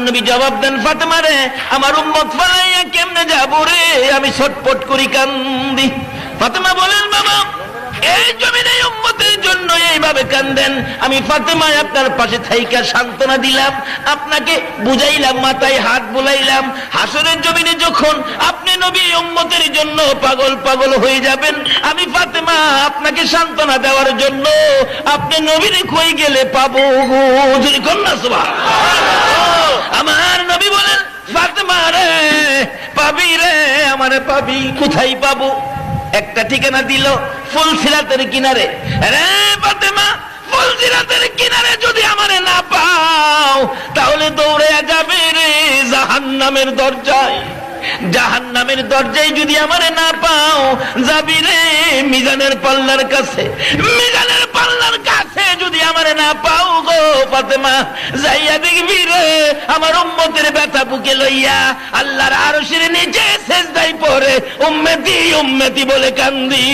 নবী জবাব দেন, ফাতেমা রে, আমার উম্মত ফালাইয়া কেমনে যাবো রে, আমি ছটপট করি কান্দি। ফাতেমা বলেন, বাবা এই জমিনে উম্মতের জন্য এইভাবে কান্দেন। আমি ফাতেমা আপনার পাশে থাইকা সান্ত্বনা দিলাম, আপনাকে বুঝাইলাম, মাথায় হাত বুলাইলাম। হাসরের জমিনে যখন আপনি নবী উম্মতের জন্য পাগল পাগল হয়ে যাবেন, আমি ফাতেমা আপনাকে সান্ত্বনা দেওয়ার জন্য আপনি নবীরে কই গেলে পাবো গো, যদি কন্যা সুবহানাল্লাহ। আমার নবী বলেন, ফাতেমা রে, পাবি রে, আমারে পাবি। কোথায় পাবো? একটা ঠিকানা দিল, ফুলসিরাতের কিনারে। রে ফাতেমা, ফুলসিরাতের কিনারে যদি আমারে না পাও, তাহলে দৌড়ে যাবে রে জাহান্নামের দরজায়। জাহান্নামের দরজায় যদি আমারে না পাও, যাবি রে মিজানের পাল্লার কাছে। মিজানের পাল্লার কাছে যদি আমারে না পাও গো ফাতেমা, যাইয়া দেখবি রে আমার উম্মতের ব্যথা বুকে লইয়া আল্লাহর আরশের নিচে সেজদায় পড়ে উম্মতি উম্মতি বলে কান্দি।